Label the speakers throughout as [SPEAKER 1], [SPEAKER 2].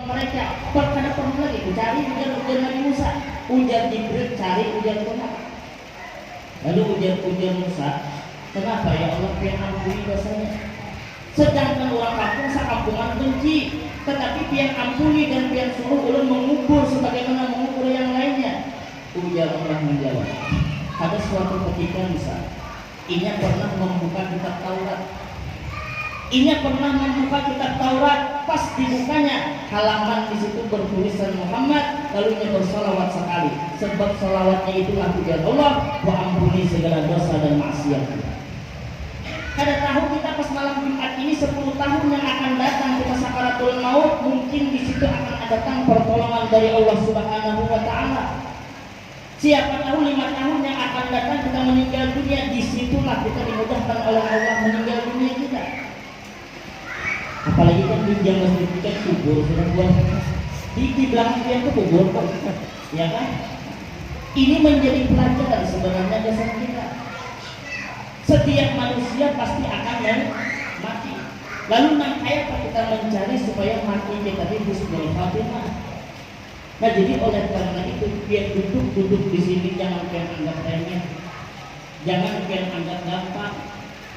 [SPEAKER 1] mereka. Pada perlu lagi cari ujar Nabi Musa, ujar Jibril, cari ujar Tuhan. Lalu ujar Musa, kenapa ya Allah pian ampuni dosanya? Sedangkan orang kampung sakampungan benci, tetapi pian ampuni dan pian suruh ulun mengubur sebagaimana mengubur yang lainnya. Ujar Allah menjawab, ada suatu ketika Musa, ini pernah membuka kitab Taurat. Ini pernah membuka kitab Taurat, pas dibukanya halaman di situ bertulisan Muhammad, lalu ia bersolawat sekali. Sebab solawatnya itulah ujar Allah, wa ampuni segala dosa dan maksiat. Kada tahu kita pas malam Jumat ini 10 tahun yang akan datang kita sakaratul maut, mungkin di situ akan datang pertolongan dari Allah Subhanahu wa taala. Siapa tahu 5 tahun yang akan datang kita meninggal dunia, disitulah kita dimudahkan oleh Allah meninggal dunia kita. Apalagi kan di jalan masjid kita kubur sudah buat di belakang dia itu kubur kok, ya kan? Ini menjadi pelajaran sebenarnya dasar kita. Setiap manusia pasti akan mati. Lalu apa kita mencari supaya mati kita ini husnul khatimah. Nah jadi oleh karena itu biar duduk di sini jangan kalian anggap remeh, jangan kalian anggap gampang,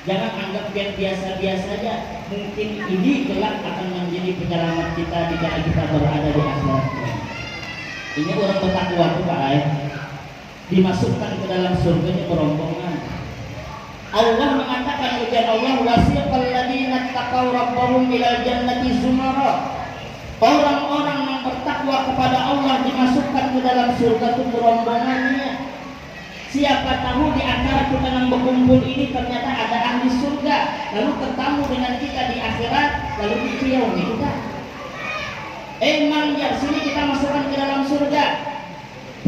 [SPEAKER 1] jangan anggap kalian biasa-biasa saja. Mungkin ini kelak akan menjadi penyelamat kita jika kita berada di akhirat. Ini orang bertakwa itu Pak Ay, dimasukkan ke dalam surganya berombongan. Allah mengatakan ujar Allah, wasiqal ladzina taqaw rabbahum ilal jannati zumara. Orang-orang yang bertakwa kepada Allah dimasukkan ke dalam surga itu berombongannya. Siapa tahu di antara kita yang berkumpul ini ternyata ada ahli surga, lalu ketemu dengan kita di akhirat, lalu dicium kita. Mang sini kita masukkan ke dalam surga.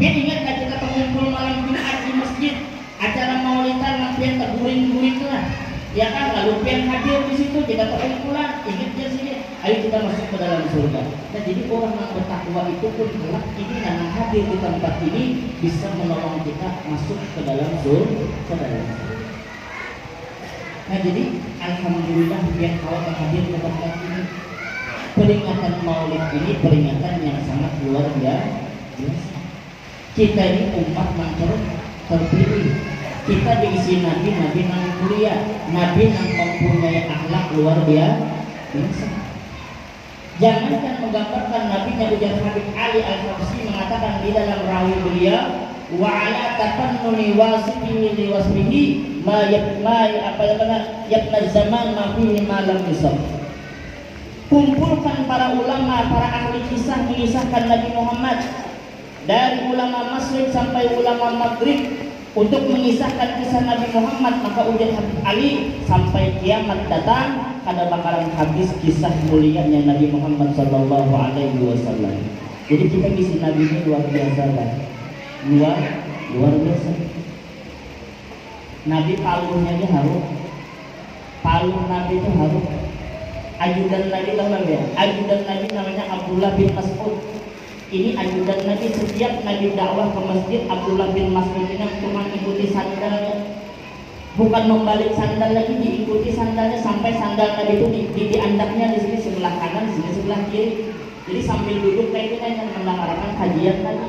[SPEAKER 1] Biar ingat kita berkumpul malam Jumat di masjid, acara maulidan lampian terguring-guring lah, ya kan? Lalu pian hadir di situ kita terkumpulan, ingat dia sini, ayo kita masuk ke dalam surga. Nah jadi orang yang bertakwa itu pun kelak ini yang hadir di tempat ini bisa menolong kita masuk ke dalam surga. Nah jadi alhamdulillah yang kau hadir di tempat ini. Peringatan Maulid ini peringatan yang sangat luar biasa. Kita ini umat yang terpilih. Kita diisi nabi yang mulia, nabi yang mempunyai akhlak luar biasa. Jangankan menggambarkan nabinya ujar Habib Ali Al-Habsyi mengatakan di dalam rawi beliau, wa ala tafannuni wasfihi li wasfihi ma yabna zaman ma fihi ma lam yusab. Kumpulkan para ulama, para ahli kisah mengisahkan Nabi Muhammad, dari ulama Masrik sampai ulama Maghrib, untuk mengisahkan kisah Nabi Muhammad. Maka ujar Habib Ali sampai kiamat datang kada bakalan habis kisah mulianya Nabi Muhammad sallallahu alaihi wasallam. Jadi kita kisah Nabi ini luar biasa lah. Luar biasa. Nabi paluhnya dia harum. Paluh Nabi itu harum. Ajudan Nabi tahu ya? Ajudan Nabi namanya Abdullah bin Mas'ud. Ini ajudan Nabi, setiap Nabi dakwah ke masjid, Abdullah bin Mas'ud ini cuma ikuti sandalnya, bukan membalik sandal lagi, diikuti sandalnya sampai sandal Nabi itu di andaknya di sini sebelah kanan, di sini sebelah kiri. Jadi sambil duduk kayak kita yang mendengarkan kajian tadi.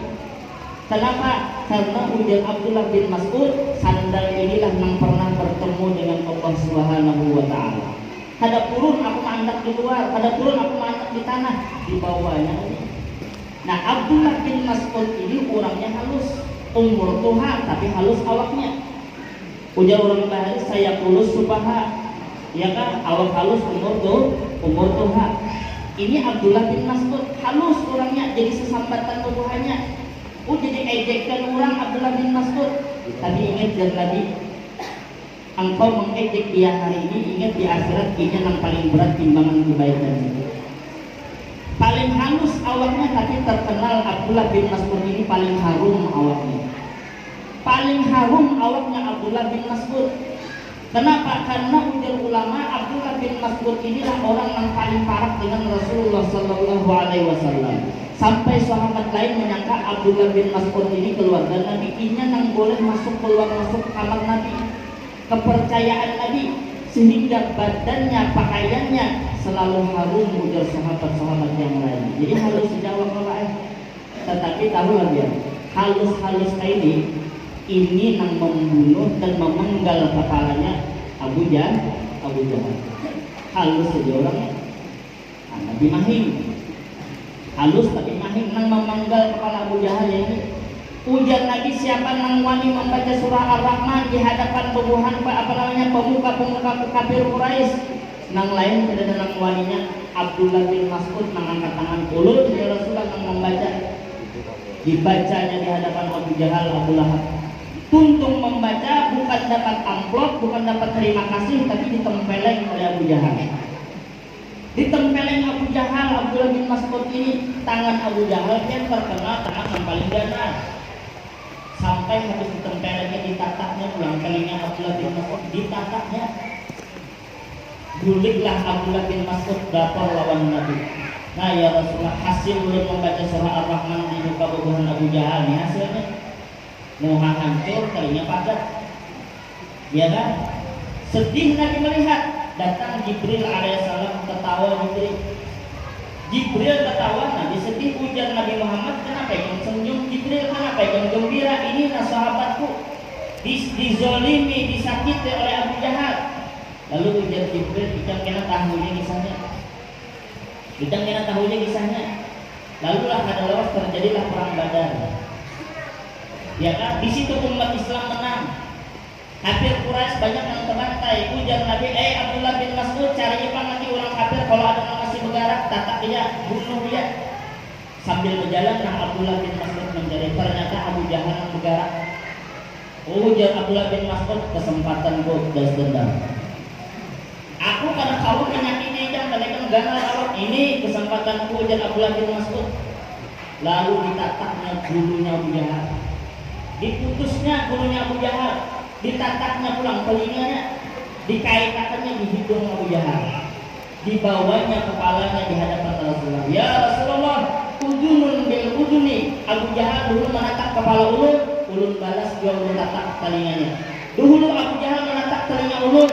[SPEAKER 1] Kenapa? Karena ujar Abdullah bin Mas'ud, sandal inilah yang pernah bertemu dengan Allah Subhanahu wa taala. Kada turun aku mandak di luar, kada turun aku mandak di tanah, di bawahnya. Nah Abdullah bin Mas'ud ini orangnya halus, umur tuha tapi halus awaknya. Ujar orang bahari saya kulus subaha, ya kan? Awak halus umur tuha. Ini Abdullah bin Mas'ud halus orangnya, jadi sesambatan tubuhannya. Jadi ejekkan orang Abdullah bin Mas'ud. Tadi ingat dan tadi engkau mengejek dia hari ini, ingat di akhirat ini yang paling berat timbangan kebaikan. Paling halus awaknya tapi terkenal Abdullah bin Mas'ud ini paling harum awaknya. Paling harum awaknya Abdullah bin Mas'ud. Kenapa? Karena ujar ulama Abdullah bin Mas'ud inilah orang yang paling parah dengan Rasulullah Sallallahu Alaihi Wasallam. Sampai sahabat lain menyangka Abdullah bin Mas'ud ini keluarga Nabi, ini yang boleh masuk keluar masuk kamar Nabi. Kepercayaan Nabi sehingga badannya, pakaiannya selalu harum, ujar sahabat-sahabat yang lain. Jadi halus dijawab Allah. Tetapi tahulah dia, halus-halus ini yang membunuh dan memenggal kepalanya Abu Jahal. Halus saja orangnya, tapi mahing. Halus tapi mahing, nang memenggal kepala Abu Jahal ini. Ujar lagi, siapa nang wani membaca surah Ar-Rahman di hadapan pemuka-pemuka kafir Quraisy. Nang lain tidak ada nang waninya Abdullah bin Mas'ud nang angkat tangan ulun ya Rasulullah nang membaca. Dibacanya di hadapan Abu Jahal, Abu Lahab. Tuntung membaca bukan dapat amplop, bukan dapat terima kasih, tapi ditempeleng oleh Abu Jahal. Ditempeleng Abu Jahal, Abdullah bin Mas'ud ini, tangan Abu Jahal yang terkena tangan yang paling ganas. Sampai habis ditempelengnya, ditataknya pulang telinga Abdullah bin Mas'ud, ditataknya. Guliklah Abdullah bin Mas'ud lapor lawan Nabi. Nah ya Rasulullah, hasil belum membaca surah Ar-Rahman di muka bubuhan Abu Jahal ini hasilnya muha hancur, telinga padat. Ya kan? Sedih Nabi melihat, datang Jibril alaihissalam, ketawa Jibril ketawa, Nabi sedih. Ujar Nabi Muhammad, kenapa yang senyum? Jibril, kenapa yang gembira? Ini sahabatku dizolimi, disakiti oleh Abu Jahal. Lalu ujar Jibril, kita kena tahunya kisahnya. Lalulah ada lawas, terjadilah perang Badar. Ya kan? Di situ umat Islam menang. Kafir Quraisy banyak yang terbantai. Ujar Nabi, Abdullah bin Mas'ud, cari nanti orang kafir, kalau ada yang masih bergerak, tatak dia, bunuh dia. Sambil berjalan, Abdullah bin Mas'ud mencari. Ternyata Abu Jahal yang bergerak. Ujar Abdullah bin Mas'ud, kesempatan gue das dendam. Aku karena kau menyakiti jangan kalian gagal awak ini kesempatanku, ujar Abdullah bin Mas'ud. Lalu ditataknya bulunya Abu Jahal, diputusnya bulunya Abu Jahal, ditataknya pulang telinganya, dikaitakannya di hidung Abu Jahal, dibawanya kepalanya di hadapan Rasulullah. Ya Rasulullah, udunun bil uduni. Abu Jahal dulu menatap kepala ulun balas dia ulun tatak telinganya. Dulu Abu Jahal menatap telinga ulun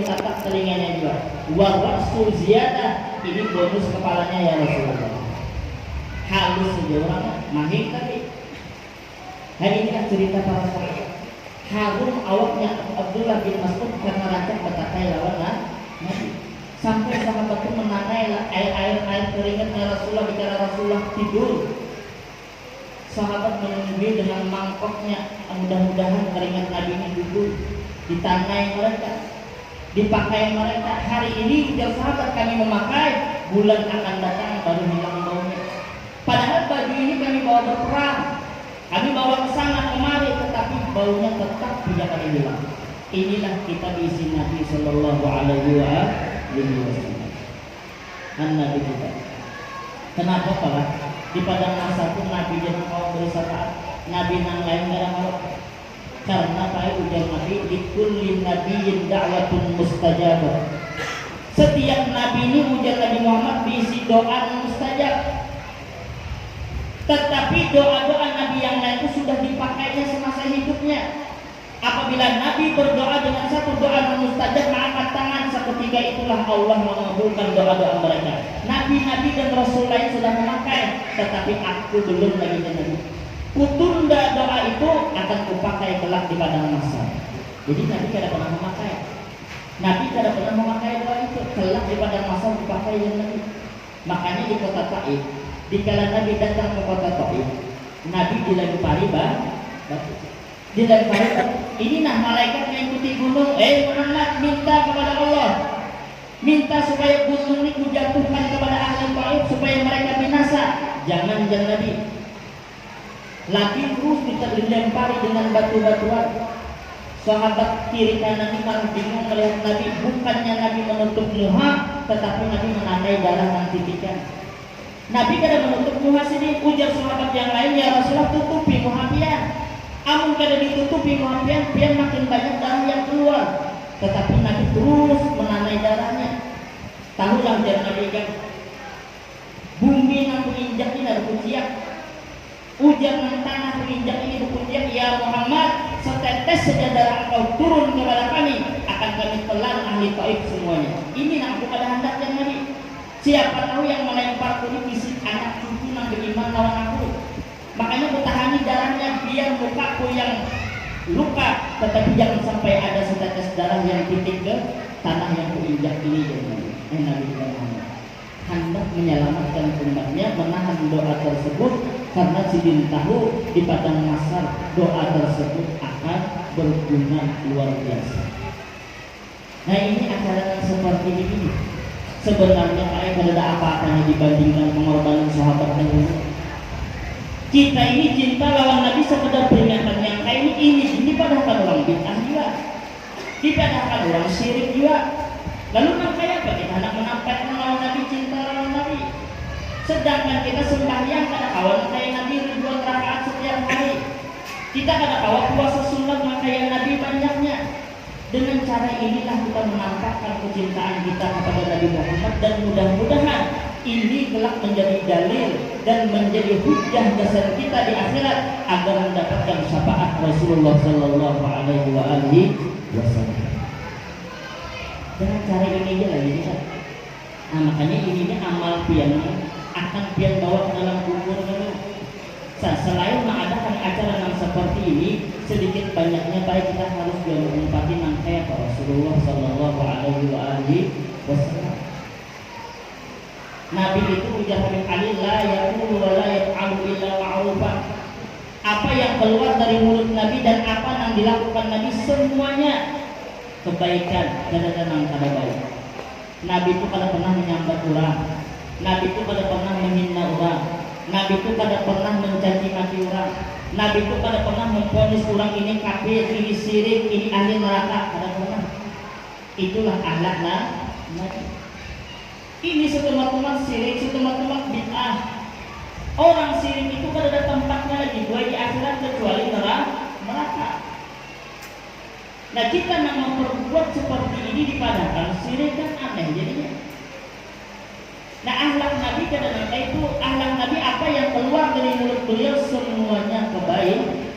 [SPEAKER 1] tatak telinganya juga. Wa rasul ziyadah, ini bonus kepalanya ya Rasulullah. Halus saja orang, mahir tapi. Nah inilah cerita para sahabat. Harum awaknya Abdullah bin Mas'ud karena rakyat bertakai lawan Nabi. Sampai sahabat itu menanai air keringatnya Rasulullah, bicara Rasulullah tidur. Sahabat menunggu dengan mangkoknya, mudah-mudahan keringat Nabi ini duduk ditanai mereka, dipakai mereka. Hari ini ujar sahabat, kami memakai, bulan akan datang baru hilang baunya. Padahal baju ini kami bawa berperang, kami bawa ke sana kemari, tetapi baunya tetap tidak akan hilang. Inilah kita diisi Nabi Sallallahu Alaihi Wasallam. Nabi kita. Kenapa Pak? Di padang masa pun Nabi jangan mau beri syafaat, Nabi yang lain gak ada mau. Karena Pak ujar Nabi, likulli nabiyyin da'watun mustajabah. Setiap Nabi ini ujar Nabi Muhammad diisi doa mustajab. Tetapi doa-doa Nabi yang lain itu sudah dipakainya semasa hidupnya. Apabila Nabi berdoa dengan satu doa yang mustajab, mengangkat tangan, seketika itulah Allah mengabulkan doa-doa mereka. Nabi-nabi dan Rasul lain sudah memakai, tetapi aku belum lagi Nabi. Kutunda doa itu akan kupakai kelak di padang mahsyar. Jadi Nabi tidak pernah memakai. Nabi tidak pernah memakai doa itu, kelak di padang mahsyar dipakai yang Nabi. Makanya di kota Taif, dikala Nabi datang ke kota Taif, Nabi dilempari batu. Dilempari batu. Ini nah malaikat yang ikuti gunung, Muhammad minta kepada Allah, minta supaya gunung ini dijatuhkan kepada ahli Taif supaya mereka binasa. Jangan Nabi. Lagi terus dilempari dengan batu-batuan. Sahabat kiri kanan ini malah bingung melihat Nabi. Bukannya Nabi menutup muha, tetapi Nabi menandai darah dan titikan. Nabi kada menutup muha sini. Ujar sahabat yang lain, ya Rasulullah tutupi muha pian. Amun kada ditutupi muha pian makin banyak darah yang keluar. Tetapi Nabi terus menandai darahnya. Tahulah jangan Nabi kan, bumi yang menginjak ini ada kuciak. Ujar ng tanah menginjak ini berkunjak, ya Muhammad, setetes saja darah engkau turun kepada kami, akan kami kami telan ahli Taif semuanya. Ini nak aku pada hendaknya Nabi. Siapa tahu yang melempar kulit fisik anak cucu yang beriman lawan aku. Makanya kutahani darahnya biar mukaku yang luka, tetapi jangan sampai ada setetes darah yang titik ke tanah yang kuinjak ini. Nabi Muhammad hendak menyelamatkan umatnya, menahan doa tersebut karena Sidin tahu di padang mahsyar doa tersebut akan berguna luar biasa. Nah, ini acara yang seperti ini sebenarnya kayak tidak ada apa-apanya dibandingkan pengorbanan sahabat dahulu. Kita ini cinta lawan Nabi sekedar peringatan yang kayak ini padahal orang bid'ah juga, dipadahkan orang syirik juga. Lalu kayak apa kita hendak menampakkan lawan Nabi, cinta lawan Nabi, sedangkan kita sembahyang kada kawan kayak Nabi ribuan rakaat setiap hari. Kita kada kawan puasa sunat kayak Nabi banyaknya. Dengan cara inilah kita menampakkan kecintaan kita kepada Nabi Muhammad, dan mudah-mudahan ini kelak menjadi dalil dan menjadi hujjah dasar kita di akhirat agar mendapatkan syafaat Rasulullah Sallallahu Alaihi Wasallam. Dengan cara ini aja lagi kan. Nah, makanya ini amal pian akan pian bawa ke dalam kubur dulu. Selain mengadakan acara yang seperti ini, sedikit banyaknya baik kita harus menempati nangkaya Pak Rasulullah Sallallahu Alaihi Wasallam. Nabi itu ujar Habib Ali, la yaqulu wa la yaf'alu illa ma'rufan. Apa yang keluar dari mulut Nabi dan apa yang dilakukan Nabi semuanya kebaikan, dan yang kada baik. Nabi itu kada pernah menyambat orang, Nabi itu kada pernah menghina orang, Nabi itu kada pernah mencaci maki orang, Nabi itu kada pernah memvonis orang ini kafir, ini syirik, ini ahli neraka, kada pernah. Itulah akhlak Nabi. Ini setemat-temat syirik, setemat-temat bid'ah. Orang syirik itu kada ada tempatnya lagi di akhirat kecuali neraka. Nah, kita nak memperbuat seperti ini dipadahkan syirik kan aneh jadinya. Nah, akhlak Nabi kadang-kadang itu akhlak Nabi apa yang keluar dari mulut beliau semuanya kebaikan.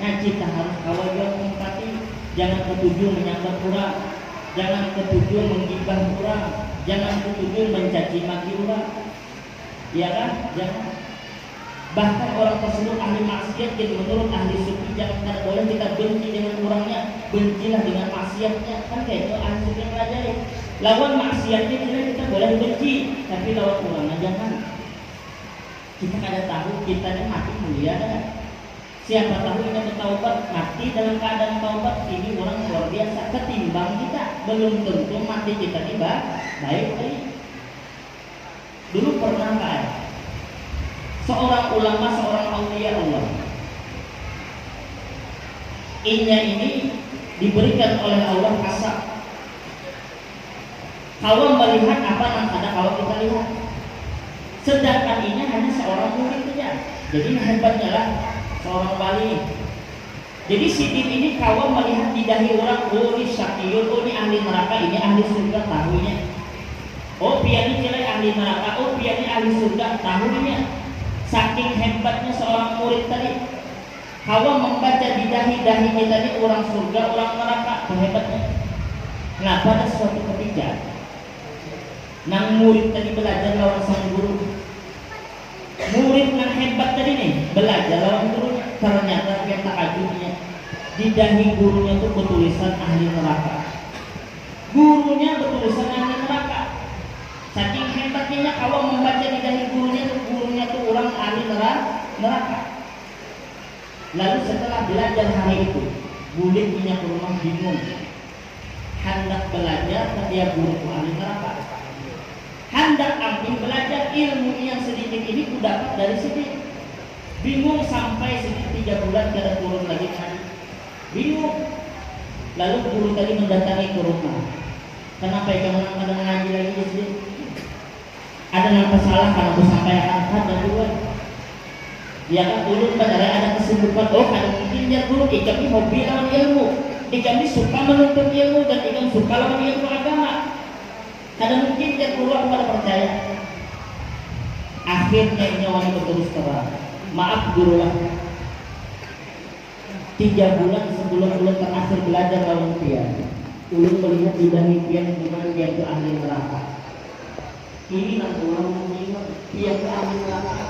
[SPEAKER 1] Nah, kita harus kawal juga tempati, jangan ketujuh menyambat orang, jangan ketujuh menggibah orang, jangan ketujuh mencaci maki orang. Ya kan? Jangan. Bahkan orang tersebut ahli maksiat, jadi menurut ahli sufi jangan, tidak boleh kita benci dengan orangnya, bencilah dengan maksiatnya. Kan kayak itu ahli sufi yang pelajari. Lawan maksiatnya kita boleh benci, tapi lawan orangnya jangan. Kita kada tahu kita ini mati mulia kan? Siapa tahu kita bertaubat mati dalam keadaan taubat, ini orang luar biasa ketimbang kita. Belum tentu mati kita ini baik. Dulu pernah kan seorang ulama, seorang aulia Allah, ini diberikan oleh Allah kasar. Kalau melihat apa yang ada kalau kita lihat, sedangkan ini hanya seorang murid saja. Jadi hebatnya lah seorang wali. Jadi sidin ini kawan melihat di dahi orang, oh ini syakiyun, oh ini ahli neraka, ini ahli surga, tahunya. Oh piani jelek ahli neraka, oh piani ahli surga, tahunya. Saking hebatnya seorang murid tadi, kawan membaca di dahi-dahi kita ini orang surga, orang neraka, hebatnya. Nah, pada suatu ketika nang murid tadi belajar lawan sang guru, murid nang hebat tadi nih belajar lawan gurunya, ternyata dia takjubnya di dahi gurunya itu bertulisan ahli neraka, gurunya bertulisan ahli neraka. Saking hebatnya kawan membaca di dahi gurunya tuh orang ahli neraka. Lalu setelah belajar hari itu, bulik punya ke rumah bingung, hendak belajar dia guru ahli neraka, hendak ambil belajar ilmu yang sedikit ini ku dapat dari sini. Bingung sampai sedikit 3 bulan kada turun lagi tadi. Bingung. Lalu guru tadi mendatangi ke rumah. Kenapa kamu kadang ngaji lagi di sini? Ada yang salah karena aku sampai angkat dan dua. Ya kan ulun pada ada kesibukan. Oh, kadang mungkin dia guru ikam ini hobi lawan ilmu. Ikam ini suka menuntut ilmu dan ikam suka lawan ilmu agama. Kadang mungkin dia guru aku pada percaya. Akhirnya nyawa berterus terang. Maaf guru lah. 3 bulan sebelum bulan terakhir belajar lawan dia. ulun melihat di demikian dengan dia itu ahli neraka. Ini orang mukmin dia itu ahli neraka.